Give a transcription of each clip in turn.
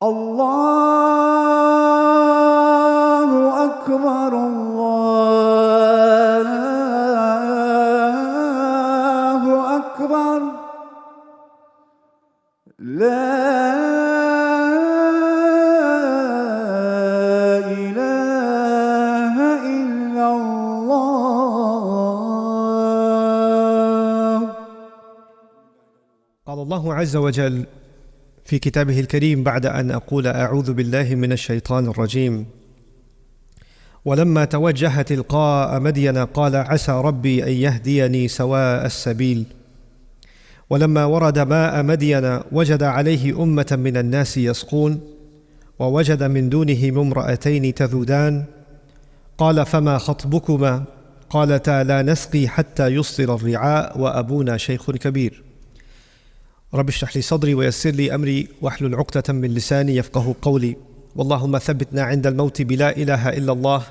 الله أكبر الله أكبر لا إله إلا الله. قال الله عز وجل في كتابه الكريم بعد أن أقول أعوذ بالله من الشيطان الرجيم: ولما توجه تلقاء مدين قال عسى ربي أن يهديني سواء السبيل ولما ورد ماء مدين وجد عليه أمة من الناس يسقون ووجد من دونهم امرأتين تذودان قال فما خطبكما قالتا لا نسقي حتى يصدر الرعاء وأبونا شيخ كبير. رب اشرح لي صدري ويسر لي أمري واحلل عقدة من لساني يفقه قولي. اللهم ثبتنا عند الموت بلا إله إلا الله.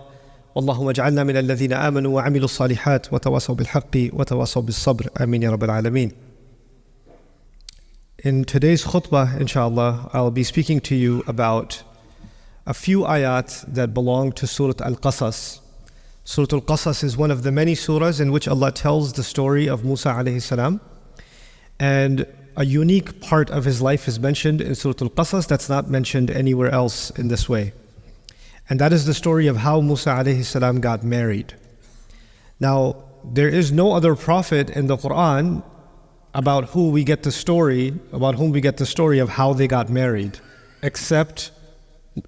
اللهم اجعلنا من الذين آمنوا وعملوا الصالحات وتواصوا بالحق وتواصوا بالصبر. آمين يا رب العالمين. In today's khutbah, inshallah, I'll be speaking to you about a few ayat that belong to Surah Al-Qasas. Surah Al-Qasas is one of the many surahs in which Allah tells the story of Musa alayhi salam. And a unique part of his life is mentioned in Surah Al-Qasas that's not mentioned anywhere else in this way. And that is the story of how Musa alayhi salam got married. Now, there is no other prophet in the Quran about whom we get the story of how they got married, except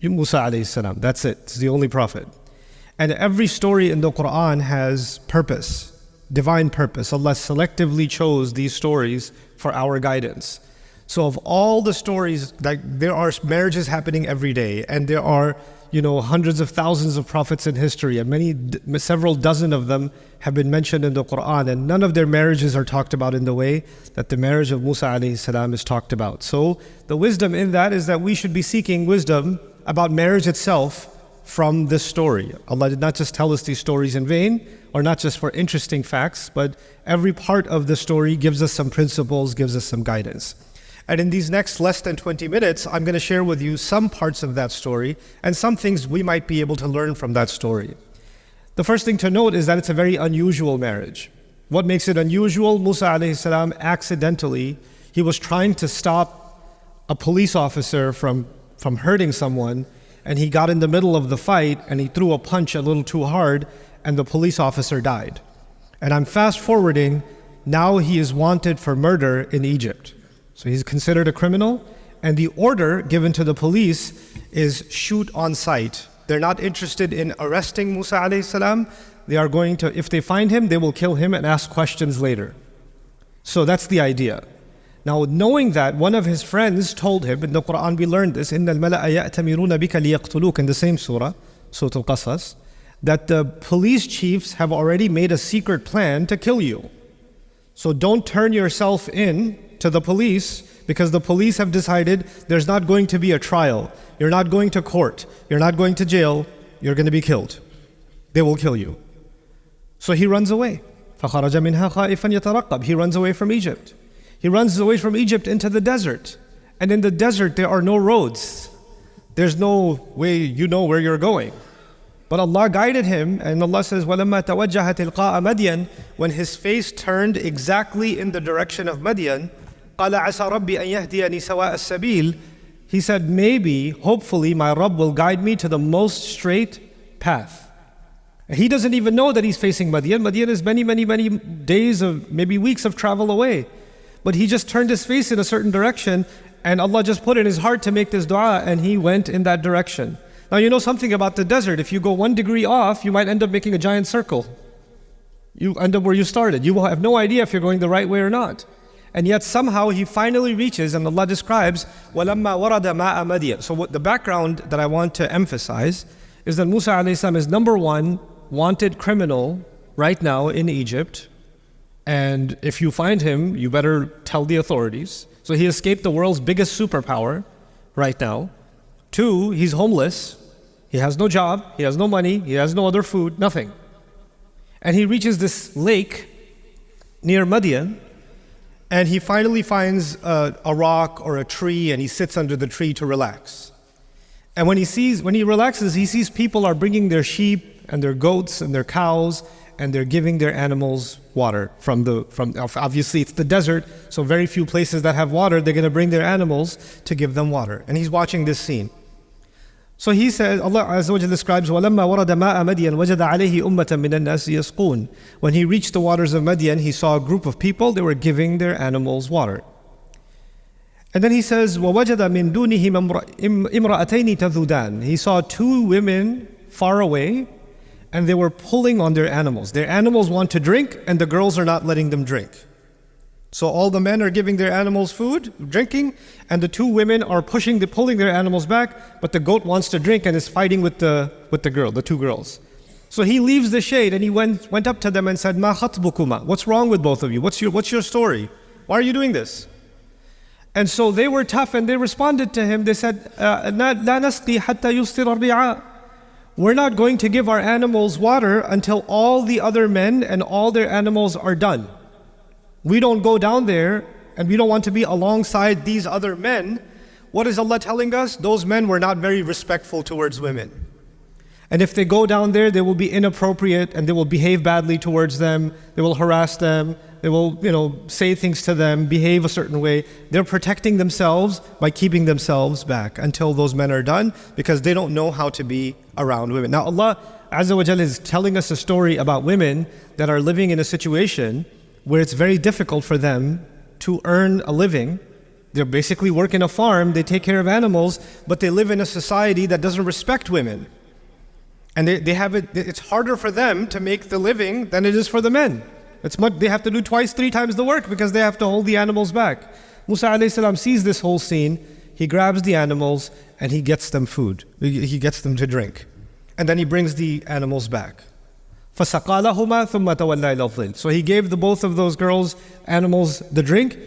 Musa alayhi salam. That's it. It's the only prophet. And every story in the Quran has purpose. Divine purpose. Allah selectively chose these stories for our guidance. So of all the stories, like there are marriages happening every day, and there are, hundreds of thousands of prophets in history, and several dozen of them have been mentioned in the Quran, and none of their marriages are talked about in the way that the marriage of Musa alayhi salam is talked about. So the wisdom in that is that we should be seeking wisdom about marriage itself from this story. Allah did not just tell us these stories in vain, or not just for interesting facts, but every part of the story gives us some principles, gives us some guidance. And in these next less than 20 minutes, I'm going to share with you some parts of that story and some things we might be able to learn from that story. The first thing to note is that it's a very unusual marriage. What makes it unusual? Musa alayhi salam accidentally, he was trying to stop a police officer from hurting someone, and he got in the middle of the fight and he threw a punch a little too hard, and the police officer died. And I'm fast forwarding, now he is wanted for murder in Egypt. So he's considered a criminal, and the order given to the police is shoot on sight. They're not interested in arresting Musa alayhi salam. They are going to, if they find him, they will kill him and ask questions later. So that's the idea. Now, knowing that, one of his friends told him, in the Quran we learned this, إِنَّ الْمَلَأَ يَأْتَمِرُونَ بِكَ لِيَقْتُلُوكَ, in the same surah, Surah Al-Qasas, that the police chiefs have already made a secret plan to kill you. So don't turn yourself in to the police, because the police have decided there's not going to be a trial. You're not going to court. You're not going to jail. You're going to be killed. They will kill you. So he runs away. فَخَرَجَ مِنْهَا خَائِفًا يَتَرَقَّبْ. He runs away from Egypt. He runs away from Egypt into the desert. And in the desert, there are no roads. There's no way you know where you're going. But Allah guided him, and Allah says, وَلَمَّا تَوَجَّهَ تِلْقَاءَ مَدْيَنَ, when his face turned exactly in the direction of Madian, قَالَ عَسَى رَبِّي أَن يَهْدِيَنِي سَوَاءَ السَّبِيلِ, he said, maybe, hopefully, my Rabb will guide me to the most straight path. And he doesn't even know that he's facing Madian. Madian is many, many, many days of, maybe weeks of travel away. But he just turned his face in a certain direction, and Allah just put in his heart to make this dua, and he went in that direction. Now you know something about the desert. If you go 1 degree off, you might end up making a giant circle. You end up where you started. You will have no idea if you're going the right way or not. And yet somehow he finally reaches, and Allah describes, وَلَمَّا وَرَدَ مَاءَ مَدْيَنَ. So what the background that I want to emphasize is that Musa alayhi salam is number one wanted criminal right now in Egypt. And if you find him, you better tell the authorities. So he escaped the world's biggest superpower right now. 2, he's homeless. He has no job, he has no money, he has no other food, nothing. And he reaches this lake near Madian, and he finally finds a rock or a tree, and he sits under the tree to relax. And when he relaxes, he sees people are bringing their sheep and their goats and their cows, and they're giving their animals water from obviously it's the desert, so very few places that have water, they're going to bring their animals to give them water. And he's watching this scene. So he says, Allah Azza wa Jalla describes, وَلَمَّا وَرَدَ مَاءَ مَدْيَنَ وَجَدَ عَلَيْهِ أُمَّةً مِّنَ النَّاسِ يَسْقُونَ. When he reached the waters of Madian, he saw a group of people, they were giving their animals water. And then he says, وَوَجَدَ مِن دُونِهِمْ إِمْرَأَتَيْنِ تَذُودَانِ. He saw two women far away, and they were pulling on their animals. Their animals want to drink, and the girls are not letting them drink. So all the men are giving their animals food, drinking, and the two women are pulling their animals back, but the goat wants to drink and is fighting with the two girls. So he leaves the shade and he went up to them and said, "Ma khatbukuma? What's wrong with both of you? What's your story? Why are you doing this?" And so they were tough and they responded to him. They said, "La nasqi hatta yustir ar-ri'a." We're not going to give our animals water until all the other men and all their animals are done. We don't go down there and we don't want to be alongside these other men. What is Allah telling us? Those men were not very respectful towards women. And if they go down there, they will be inappropriate and they will behave badly towards them. They will harass them. They will, say things to them, behave a certain way. They're protecting themselves by keeping themselves back until those men are done, because they don't know how to be around women. Now Allah Azza wa Jalla is telling us a story about women that are living in a situation where it's very difficult for them to earn a living. They basically work in a farm, they take care of animals, but they live in a society that doesn't respect women. And it's harder for them to make the living than it is for the men. They have to do twice, 3 times the work because they have to hold the animals back. Musa alayhi salam sees this whole scene, he grabs the animals and he gets them food. He gets them to drink. And then he brings the animals back. فَسَقَى لَهُمَا ثُمَّ تَوَلَّى إِلَى الظِّلِّ. So he gave both of those girls' animals the drink,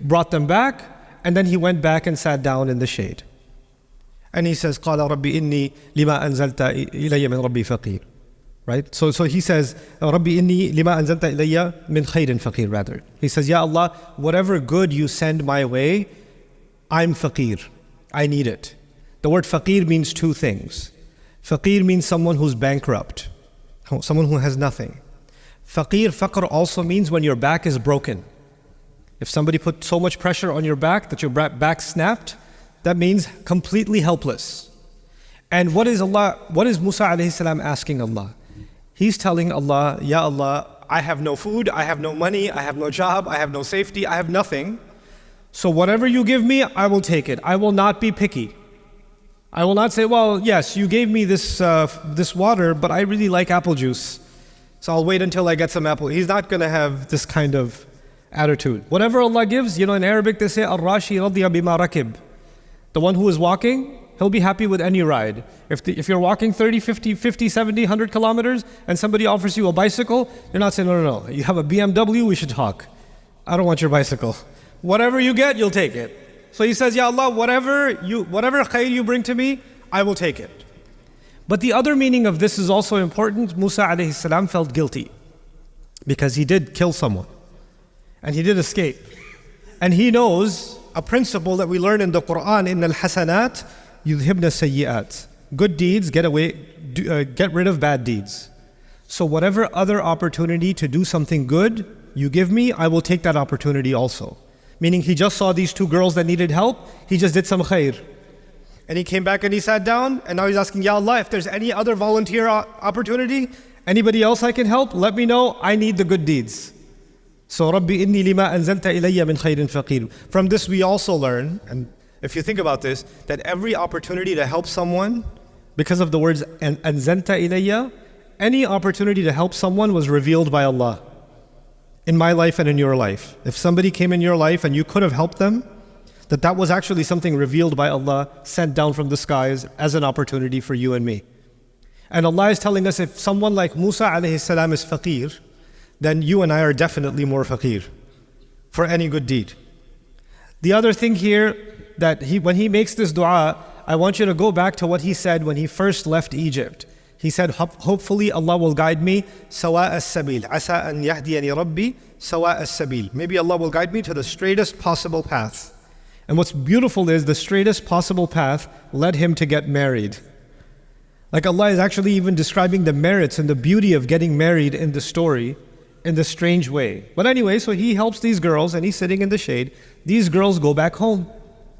brought them back, and then he went back and sat down in the shade. And he says, قَالَ رَبِّ إِنِّي لِمَا أَنزَلْتَ إِلَيَّ مِنْ رَبِّي فَقِيرٌ. Right? So he says, رَبِّ إِنِّي لِمَا أَنزَلْتَ إِلَيَّ مِنْ خَيْرٍ فَقِيرٌ rather. He says, Ya Allah, whatever good you send my way, I'm faqir. I need it. The word faqir means 2 things. Faqir means someone who's bankrupt, someone who has nothing. Faqr also means when your back is broken. If somebody put so much pressure on your back that your back snapped, that means completely helpless. And what is Musa alayhi salam asking Allah? He's telling Allah, Ya Allah, I have no food, I have no money, I have no job, I have no safety, I have nothing. So whatever you give me, I will take it. I will not be picky. I will not say, well, yes, you gave me this water, but I really like apple juice, so I'll wait until I get some apple. He's not going to have this kind of attitude. Whatever Allah gives, in Arabic they say, Ar-Rashi radiya bima rakib. The one who is walking, he'll be happy with any ride. If you're walking 30, 50, 70, 100 kilometers and somebody offers you a bicycle, you're not saying, no, you have a BMW, we should talk. I don't want your bicycle. Whatever you get, you'll take it. So he says, Ya Allah, whatever khair you bring to me, I will take it. But the other meaning of this is also important. Musa alayhi salam felt guilty because he did kill someone and he did escape. And he knows a principle that we learn in the Quran, in al-hasanat yudhibna sayyi'at. Good deeds get rid of bad deeds. So whatever other opportunity to do something good you give me, I will take that opportunity also. Meaning he just saw these 2 girls that needed help, he just did some khair. And he came back and he sat down, and now he's asking, Ya Allah, if there's any other volunteer opportunity, anybody else I can help, let me know, I need the good deeds. So, Rabbi inni lima anzalta ilayya min khairin faqir. From this we also learn, and if you think about this, that every opportunity to help someone, because of the words anzalta ilayya, any opportunity to help someone was revealed by Allah. In my life and in your life. If somebody came in your life and you could have helped them, that was actually something revealed by Allah, sent down from the skies as an opportunity for you and me. And Allah is telling us, if someone like Musa alayhi salam is faqir, then you and I are definitely more faqir for any good deed. The other thing here, that when he makes this dua, I want you to go back to what he said when he first left Egypt. He said, hopefully Allah will guide me sawa as-sabil. Asa an yahdiyani rabbi sawa as-sabil. Maybe Allah will guide me to the straightest possible path. And what's beautiful is the straightest possible path led him to get married. Like Allah is actually even describing the merits and the beauty of getting married in the story in this strange way. But anyway, so he helps these girls and he's sitting in the shade. These girls go back home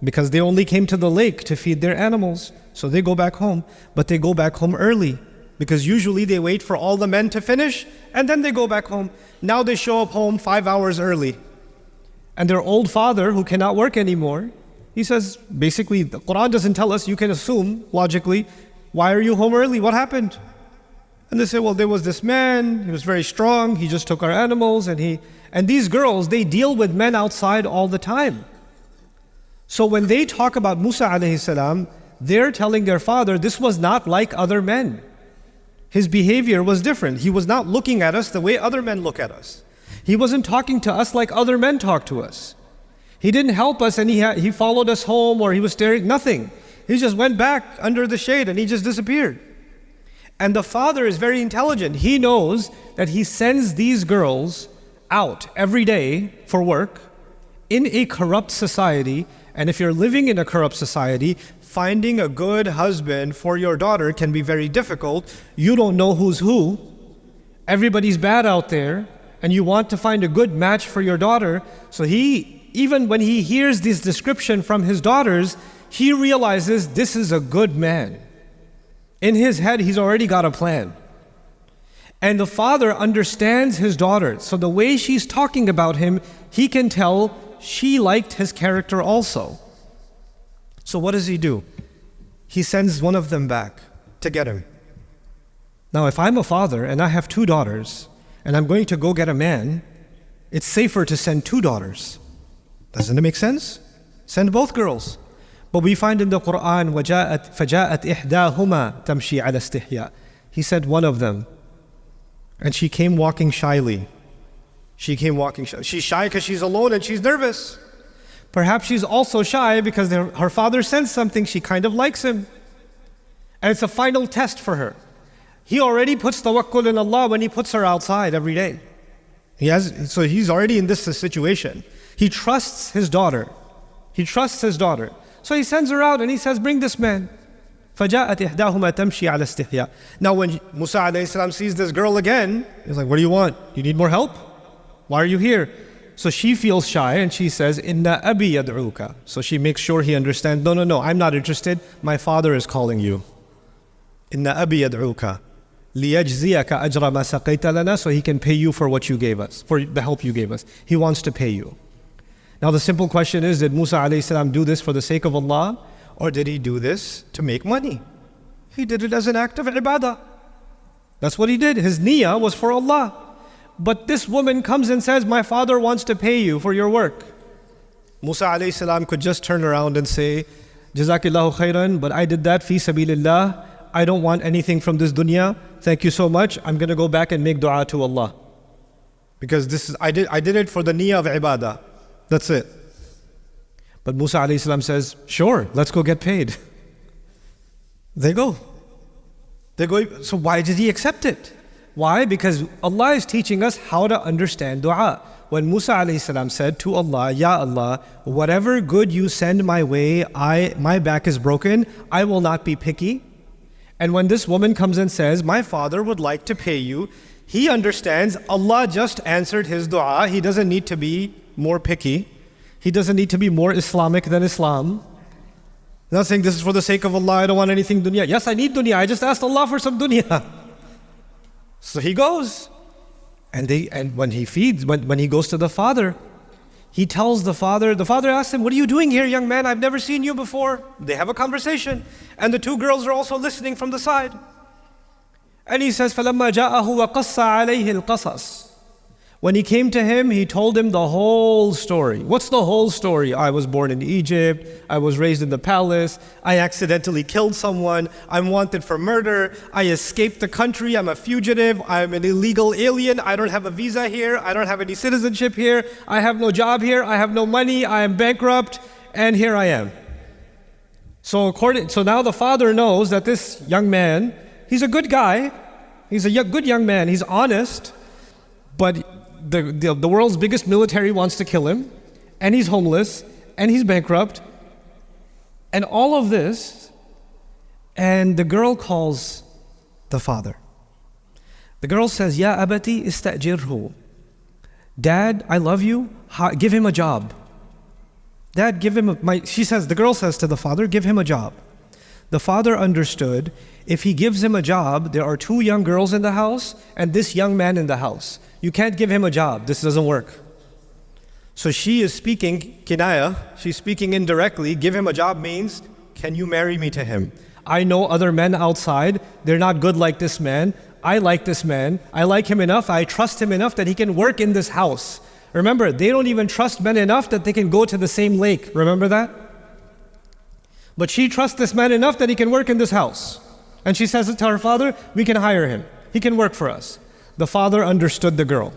because they only came to the lake to feed their animals. So they go back home, but they go back home early because usually they wait for all the men to finish and then they go back home. Now they show up home 5 hours early. And their old father, who cannot work anymore, he says, basically, the Quran doesn't tell us, you can assume logically, why are you home early? What happened? And they say, well, there was this man, he was very strong, he just took our animals, and these girls, they deal with men outside all the time. So when they talk about Musa alayhi salam, they're telling their father, this was not like other men. His behavior was different. He was not looking at us the way other men look at us. He wasn't talking to us like other men talk to us. He didn't help us and he followed us home or he was staring, nothing. He just went back under the shade and he just disappeared. And the father is very intelligent. He knows that he sends these girls out every day for work in a corrupt society. And if you're living in a corrupt society, finding a good husband for your daughter can be very difficult. You don't know who's who. Everybody's bad out there. And you want to find a good match for your daughter. So even when he hears this description from his daughters, he realizes this is a good man. In his head, he's already got a plan. And the father understands his daughter. So the way she's talking about him, he can tell she liked his character also. So what does he do? He sends one of them back to get him. Now, if I'm a father and I have 2 daughters, and I'm going to go get a man, it's safer to send 2 daughters. Doesn't it make sense? Send both girls. But we find in the Quran, فَجَاءَتْ إِحْدَاهُمَا تَمْشِي عَلَى اسْتِحْيَاءٍ. He said one of them, and she came walking shyly. She's shy because she's alone and she's nervous. Perhaps she's also shy because her father sent something, she kind of likes him. And it's a final test for her. He already puts tawakkul in Allah when he puts her outside every day. So he's already in this situation. He trusts his daughter. So he sends her out and he says, bring this man. فَجَاءَتْ إِحْدَاهُمَا تَمْشِي عَلَى اسْتِحْيَاءٍ. Now when Musa alayhi salam sees this girl again, he's like, what do you want? You need more help? Why are you here? So she feels shy and she says, Inna abi yad'uka. So she makes sure he understands, no, I'm not interested. My father is calling you. Inna abi yad'uka. لِيَجْزِيَكَ أَجْرَ مَا سَقَيْتَ لَنَا. So he can pay you for what you gave us, for the help you gave us. He wants to pay you. Now the simple question is, did Musa alayhi salam do this for the sake of Allah? Or did he do this to make money? He did it as an act of ibadah. That's what he did. His niyyah was for Allah. But this woman comes and says, my father wants to pay you for your work. Musa alayhi salam could just turn around and say, Jazakillahu khairan, but I did that fi sabilillah. I don't want anything from this dunya. Thank you so much. I'm going to go back and make dua to Allah. Because I did it for the niyyah of ibadah. That's it. But Musa alayhi salam says, sure, let's go get paid. They go. So why did he accept it? Why? Because Allah is teaching us how to understand dua. When Musa alayhi salam said to Allah, Ya Allah, whatever good you send my way, my back is broken, I will not be picky. And when this woman comes and says, my father would like to pay you, he understands Allah just answered his dua. He doesn't need to be more picky. He doesn't need to be more Islamic than Islam. I'm not saying this is for the sake of Allah, I don't want anything dunya. Yes, I need dunya, I just asked Allah for some dunya. So he goes. And when he feeds, when he goes to the father, he tells the father asks him, what are you doing here, young man? I've never seen you before. They have a conversation. And the 2 girls are also listening from the side. And he says, فَلَمَّا جَاءَهُ وَقَصَّ عَلَيْهِ الْقَصَصِ. When he came to him, he told him the whole story. What's the whole story? I was born in Egypt. I was raised in the palace. I accidentally killed someone. I'm wanted for murder. I escaped the country. I'm a fugitive. I'm an illegal alien. I don't have a visa here. I don't have any citizenship here. I have no job here. I have no money. I am bankrupt. And here I am. So now the father knows that this young man, he's a good guy. He's a good young man. He's honest. But the world's biggest military wants to kill him, and he's homeless, and he's bankrupt, and all of this, and the girl calls the father. The girl says, Ya abati istajirhu. Dad, I love you, give him a job. Dad, give him the girl says to the father, give him a job. The father understood, if he gives him a job, there are 2 young girls in the house and this young man in the house. You can't give him a job, this doesn't work. So she is speaking kinaya, she's speaking indirectly, give him a job means, can you marry me to him? I know other men outside, they're not good like this man. I like this man, I like him enough, I trust him enough that he can work in this house. Remember, they don't even trust men enough that they can go to the same lake. Remember that? But she trusts this man enough that he can work in this house. And she says it to her father, we can hire him. He can work for us. The father understood the girl.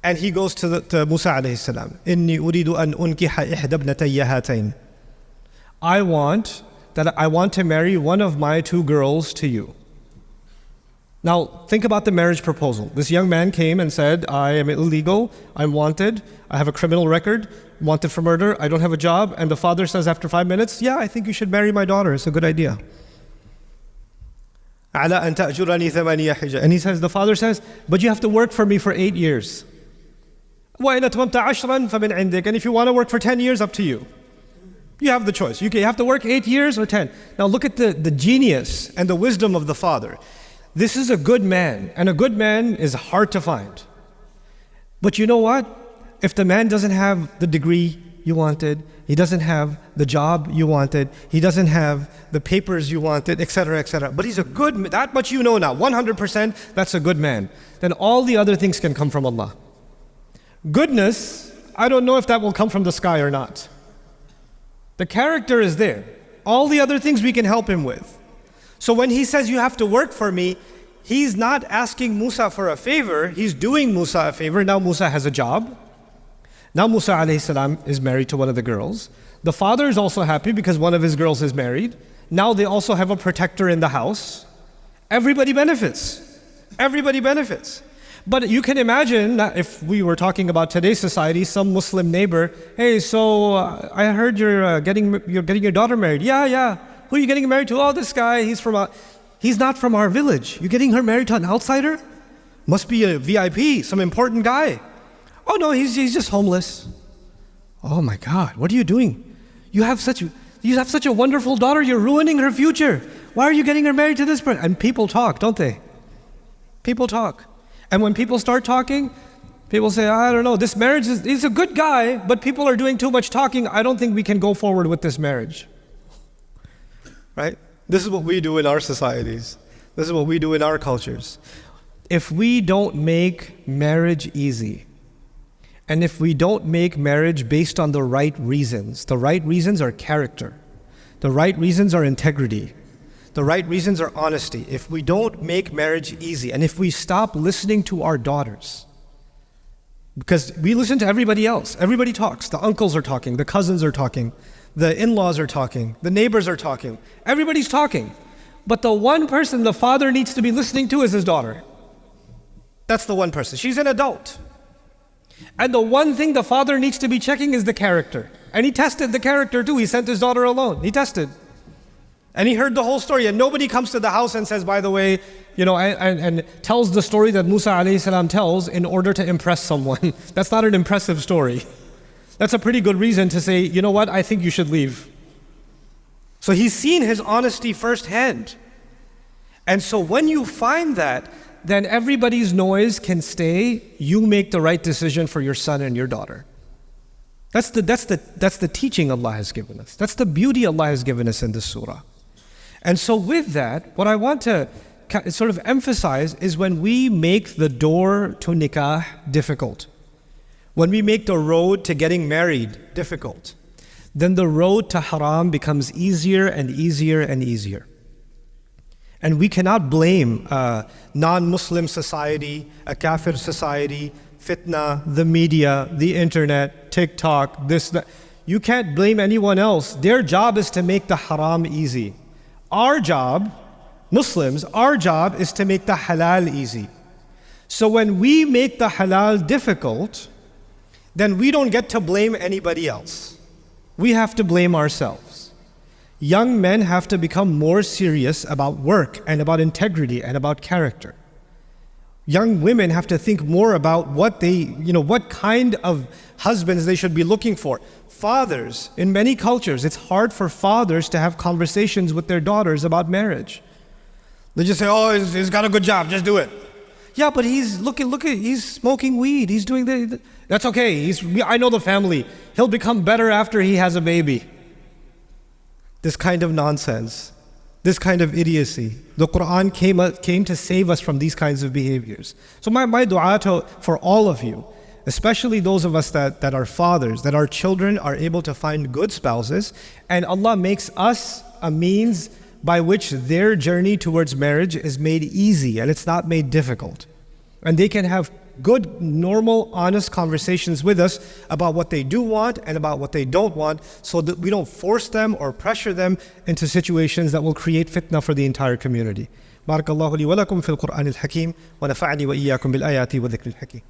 And he goes to Musa alayhi salam. Inni uridu an unkiha ihda ibnatayya hatayn. I want to marry one of my 2 girls to you. Now, think about the marriage proposal. This young man came and said, I am illegal, I'm wanted, I have a criminal record, wanted for murder, I don't have a job. And the father says after 5 minutes, yeah, I think you should marry my daughter, it's a good idea. And he says, the father says, but you have to work for me for 8 years. And if you want to work for 10 years, up to you. You have the choice. You have to work 8 years or 10. Now look at the genius and the wisdom of the father. This is a good man, and a good man is hard to find. But you know what? If the man doesn't have the degree you wanted, he doesn't have the job you wanted, he doesn't have the papers you wanted, etc., etc. But he's a good man, that much you know now, 100% that's a good man. Then all the other things can come from Allah. Goodness, I don't know if that will come from the sky or not. The character is there. All the other things we can help him with. So when he says you have to work for me, he's not asking Musa for a favor, he's doing Musa a favor. Now Musa has a job. Now Musa alayhi salam is married to one of the girls. The father is also happy because one of his girls is married. Now they also have a protector in the house. Everybody benefits. Everybody benefits. But you can imagine, if we were talking about today's society, some Muslim neighbor, hey, so I heard you're getting your daughter married. Yeah. Who are you getting married to? Oh, this guy, he's not from our village. You're getting her married to an outsider? Must be a VIP, some important guy. Oh no, he's just homeless. Oh my God, what are you doing? You have such a wonderful daughter, you're ruining her future. Why are you getting her married to this person? And people talk, don't they? People talk. And when people start talking, people say, I don't know, this marriage he's a good guy, but people are doing too much talking. I don't think we can go forward with this marriage. Right? This is what we do in our societies. This is what we do in our cultures. If we don't make marriage easy, and if we don't make marriage based on the right reasons are character. The right reasons are integrity. The right reasons are honesty. If we don't make marriage easy, and if we stop listening to our daughters, because we listen to everybody else. Everybody talks. The uncles are talking. The cousins are talking. The in-laws are talking. The neighbors are talking. Everybody's talking. But the one person the father needs to be listening to is his daughter. That's the one person. She's an adult. And the one thing the father needs to be checking is the character. And he tested the character too. He sent his daughter alone. He tested. And he heard the whole story. And nobody comes to the house and says, by the way, and tells the story that Musa alayhi salam tells in order to impress someone. That's not an impressive story. That's a pretty good reason to say, you know what, I think you should leave. So he's seen his honesty firsthand. And so when you find that, then everybody's noise can stay. You make the right decision for your son and your daughter. That's the teaching Allah has given us. That's the beauty Allah has given us in this surah. And so with that, what I want to sort of emphasize is when we make the door to nikah difficult, when we make the road to getting married difficult, then the road to haram becomes easier and easier and easier. And we cannot blame a non-Muslim society, a kafir society, fitna, the media, the internet, TikTok, this, that. You can't blame anyone else. Their job is to make the haram easy. Our job, Muslims, our job is to make the halal easy. So when we make the halal difficult, then we don't get to blame anybody else. we have to blame ourselves. Young men have to become more serious about work and about integrity and about character. Young women have to think more about what kind of husbands they should be looking for. Fathers, in many cultures, it's hard for fathers to have conversations with their daughters about marriage. They just say, oh, he's got a good job, just do it. Yeah, but he's he's smoking weed, he's doing that's okay, I know the family. He'll become better after he has a baby. This kind of nonsense, this kind of idiocy. The Quran came to save us from these kinds of behaviors. So my dua for all of you, especially those of us that are fathers, that our children are able to find good spouses, and Allah makes us a means by which their journey towards marriage is made easy and it's not made difficult. And they can have good, normal, honest conversations with us about what they do want and about what they don't want, so that we don't force them or pressure them into situations that will create fitna for the entire community. Barakallahu li wa lakum fil Qur'an al-Hakim wa nafa'ani wa iyyakum bil ayati wa dhikr al-Hakim.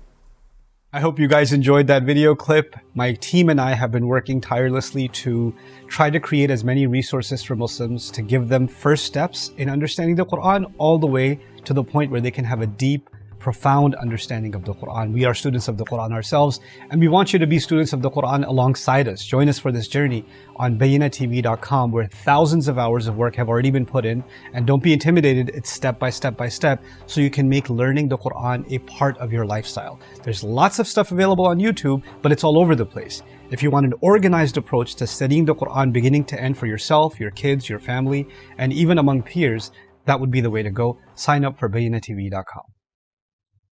I hope you guys enjoyed that video clip. My team and I have been working tirelessly to try to create as many resources for Muslims to give them first steps in understanding the Quran, all the way to the point where they can have a deep, profound understanding of the Quran. We are students of the Quran ourselves, and we want you to be students of the Quran alongside us. Join us for this journey on bayinatv.com, where thousands of hours of work have already been put in. And don't be intimidated, it's step by step by step, so you can make learning the Quran a part of your lifestyle. There's lots of stuff available on YouTube, but it's all over the place. If you want an organized approach to studying the Quran beginning to end for yourself, your kids, your family, and even among peers, that would be the way to go. Sign up for bayinatv.com.